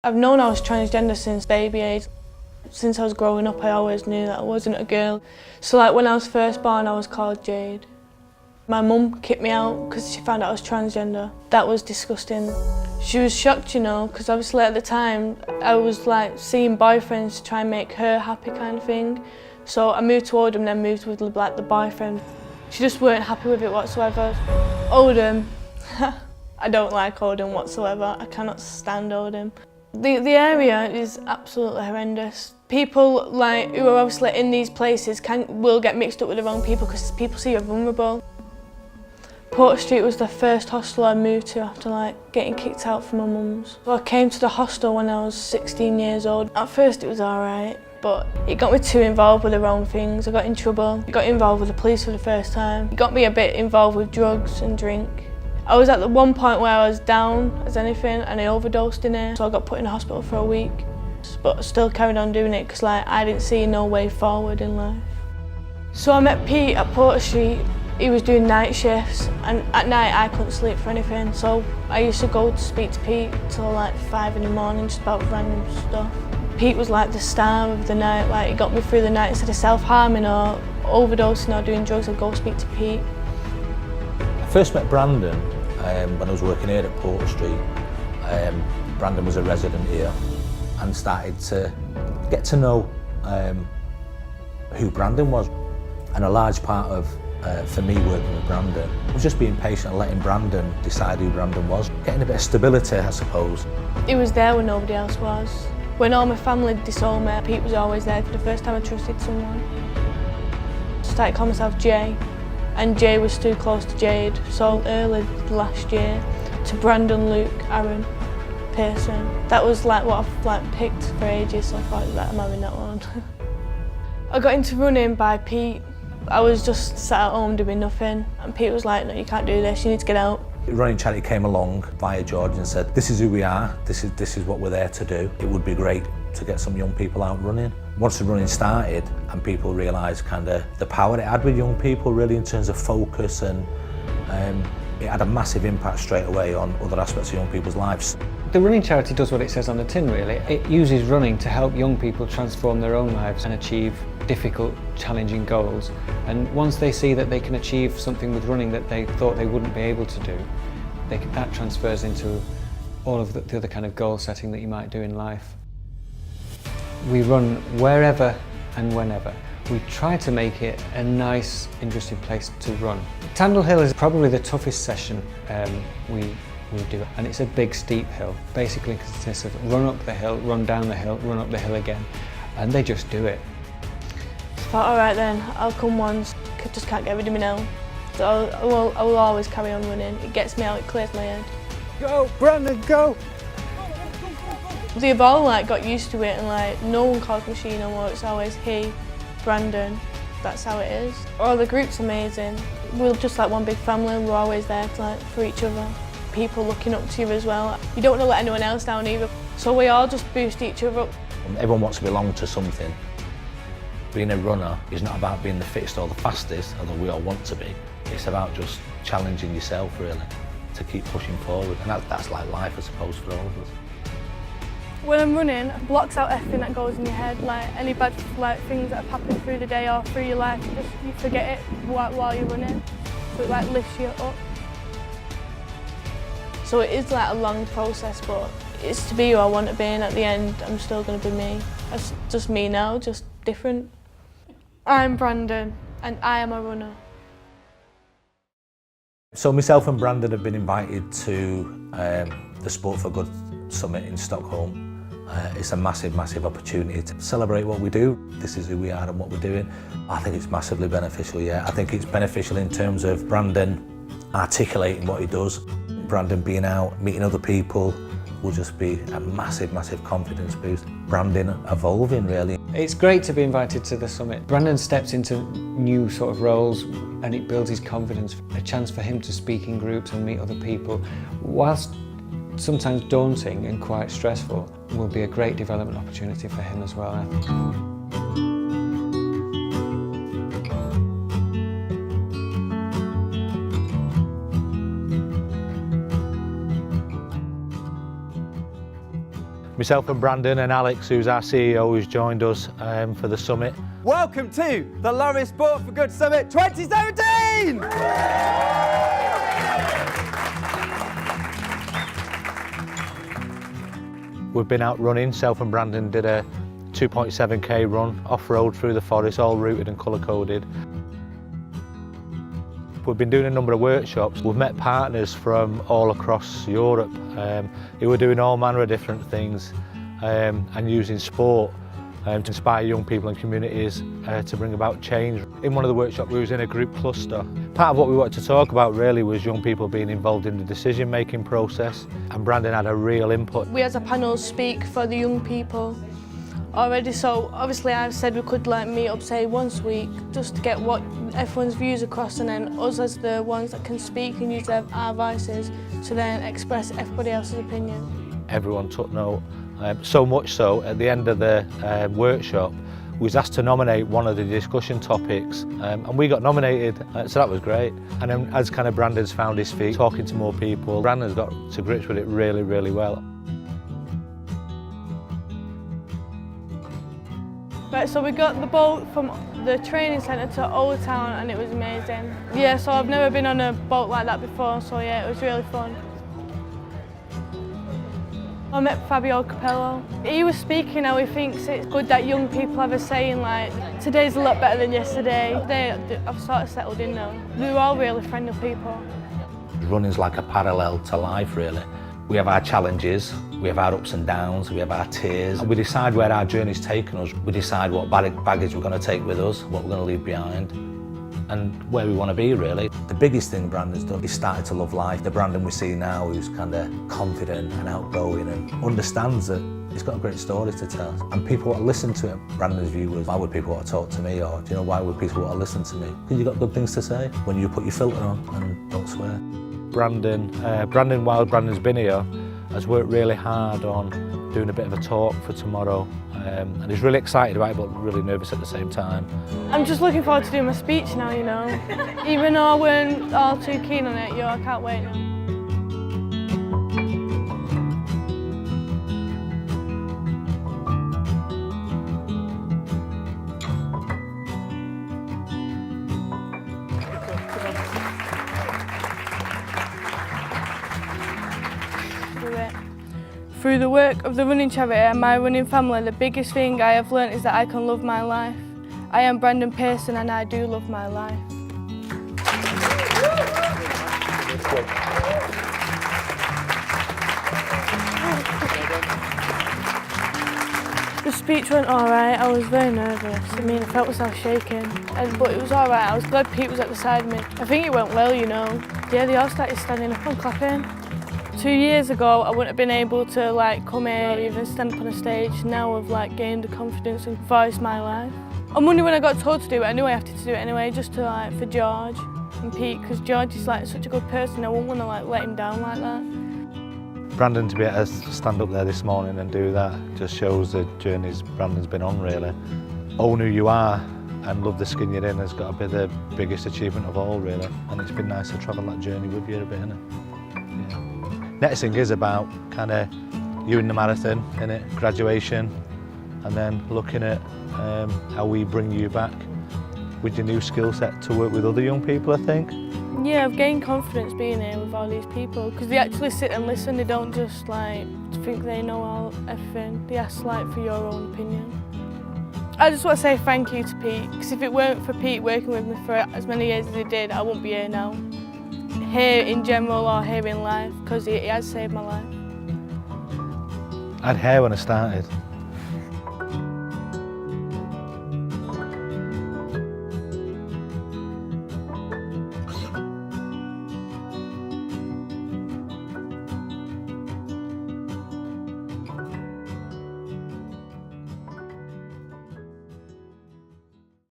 I've known I was transgender since baby age. Since I was growing up, I always knew that I wasn't a girl. So like when I was first born, I was called Jade. My mum kicked me out because she found out I was transgender. That was disgusting. She was shocked, you know, because obviously at the time I was like seeing boyfriends to try and make her happy kind of thing. So I moved to Oldham, then moved with like the boyfriend. She just weren't happy with it whatsoever. Oldham, I don't like Oldham whatsoever. I cannot stand Oldham. The area is absolutely horrendous. People like who are obviously in these places will get mixed up with the wrong people because people see you're vulnerable. Port Street was the first hostel I moved to after like getting kicked out from my mum's. So I came to the hostel when I was 16 years old. At first it was alright, but it got me too involved with the wrong things. I got in trouble. I got involved with the police for the first time. It got me a bit involved with drugs and drink. I was at the one point where I was down as anything and I overdosed in it, so I got put in the hospital for a week. But I still carried on doing it because like, I didn't see no way forward in life. So I met Pete at Port Street. He was doing night shifts and at night I couldn't sleep for anything, so I used to go to speak to Pete till like 5 in the morning just about random stuff. Pete was like the star of the night, like he got me through the night. Instead of self-harming or overdosing or doing drugs, I'd go speak to Pete. I first met Brandon when I was working here at Port Street. Brandon was a resident here and started to get to know who Brandon was. And a large part of, for me working with Brandon, was just being patient and letting Brandon decide who Brandon was. Getting a bit of stability, I suppose. He was there when nobody else was. When all my family disowned me, Pete was always there. For the first time I trusted someone. I started calling myself Jay, and Jay was too close to Jade. So early last year, to Brandon, Luke, Aaron, Pearson. That was like what I've like picked for ages, so I thought like, I'm having that one. I got into running by Pete. I was just sat at home doing nothing, and Pete was like, no, you can't do this, you need to get out. Running Charity came along via George and said, this is who we are, this is what we're there to do. It would be great to get some young people out running. Once the running started and people realised kind of the power it had with young people really in terms of focus, and it had a massive impact straight away on other aspects of young people's lives. The running charity does what it says on the tin really. It uses running to help young people transform their own lives and achieve difficult, challenging goals. And once they see that they can achieve something with running that they thought they wouldn't be able to do, that transfers into all of the other kind of goal setting that you might do in life. We run wherever and whenever. We try to make it a nice, interesting place to run. Tandle Hill is probably the toughest session we do, and it's a big steep hill. Basically it consists of run up the hill, run down the hill, run up the hill again, and they just do it. I thought, alright then, I'll come once, I just can't get rid of me now. So I will always carry on running. It gets me out, it clears my head. Go, Brandon, go! They've all like got used to it, and like no one calls me she no more, it's always he, Brandon, that's how it is. Oh, the group's amazing. We're just like one big family, we're always there to, like, for each other. People looking up to you as well. You don't want to let anyone else down either. So we all just boost each other up. Everyone wants to belong to something. Being a runner is not about being the fittest or the fastest, although we all want to be. It's about just challenging yourself really, to keep pushing forward. And that's like life, I suppose, for all of us. When I'm running, it blocks out everything that goes in your head, like any bad things that have happened through the day or through your life, you forget it while you're running. So it like lifts you up. So it is like a long process, but it's to be who I want to be, and at the end I'm still going to be me. It's just me now, just different. I'm Brandon and I am a runner. So myself and Brandon have been invited to the Sport for Good Summit in Stockholm. It's a massive, massive opportunity to celebrate what we do. This is who we are and what we're doing. I think it's massively beneficial, yeah. I think it's beneficial in terms of Brandon articulating what he does. Brandon being out, meeting other people will just be a massive, massive confidence boost. Brandon evolving, really. It's great to be invited to the summit. Brandon steps into new sort of roles and it builds his confidence. A chance for him to speak in groups and meet other people, whilst sometimes daunting and quite stressful, will be a great development opportunity for him as well, I think. Myself and Brandon and Alex, who's our CEO, who's joined us for the summit. Welcome to the Laureus Sport for Good Summit 2017! We've been out running. Self and Brandon did a 2.7k run off-road through the forest, all routed and colour-coded. We've been doing a number of workshops. We've met partners from all across Europe who are doing all manner of different things and using sport to inspire young people and communities to bring about change. In one of the workshops we was in a group cluster. Part of what we wanted to talk about really was young people being involved in the decision-making process, and Brandon had a real input. We as a panel speak for the young people already, so obviously I've said we could like meet up say once a week just to get what everyone's views across, and then us as the ones that can speak and use our voices to then express everybody else's opinion. Everyone took note, so much so at the end of the workshop we was asked to nominate one of the discussion topics and we got nominated, so that was great. And then as kind of Brandon's found his feet talking to more people, Brandon's got to grips with it really, really well. Right, so we got the boat from the training centre to Old Town and it was amazing. Yeah, so I've never been on a boat like that before, so yeah, it was really fun. I met Fabio Capello. He was speaking how he thinks it's good that young people have a saying like, today's a lot better than yesterday. I've sort of settled in now. They were all really friendly people. Running's like a parallel to life really. We have our challenges, we have our ups and downs, we have our tears. We decide where our journey's taken us. We decide what baggage we're going to take with us, what we're going to leave behind, and where we want to be really. The biggest thing Brandon's done is started to love life. The Brandon we see now who's kind of confident and outgoing and understands that he's got a great story to tell. And people want to listen to him. Brandon's view was, why would people want to talk to me? Or, do you know, why would people want to listen to me? Because you've got good things to say when you put your filter on and don't swear. Brandon, while Brandon's been here, has worked really hard on doing a bit of a talk for tomorrow. And he's really excited about it, but really nervous at the same time. I'm just looking forward to doing my speech now, you know. Even though I weren't all too keen on it, I can't wait now. Through the work of the running charity and my running family, the biggest thing I have learnt is that I can love my life. I am Brandon Pearson and I do love my life. The speech went alright. I was very nervous. I mean, I felt myself shaking, but it was alright. I was glad Pete was at the side of me. I think it went well, you know. Yeah, they all started standing up and clapping. 2 years ago, I wouldn't have been able to come here, even stand up on a stage. Now I've gained the confidence and voiced my life. On Monday when I got told to do it, I knew I had to do it anyway, just to for George and Pete, because George is such a good person. I wouldn't want to let him down like that. Brandon to be able to stand up there this morning and do that just shows the journeys Brandon's been on really. Own who you are and love the skin you're in has got to be the biggest achievement of all really. And it's been nice to travel that journey with you a bit, innit? Yeah. Next thing is about kind of you in the marathon, innit? Graduation, and then looking at how we bring you back with your new skill set to work with other young people, I think. Yeah, I've gained confidence being here with all these people because they actually sit and listen. They don't just think they know everything. They ask for your own opinion. I just want to say thank you to Pete, because if it weren't for Pete working with me for as many years as he did, I wouldn't be here now. Here in general or here in life, because he has saved my life. I had hair when I started.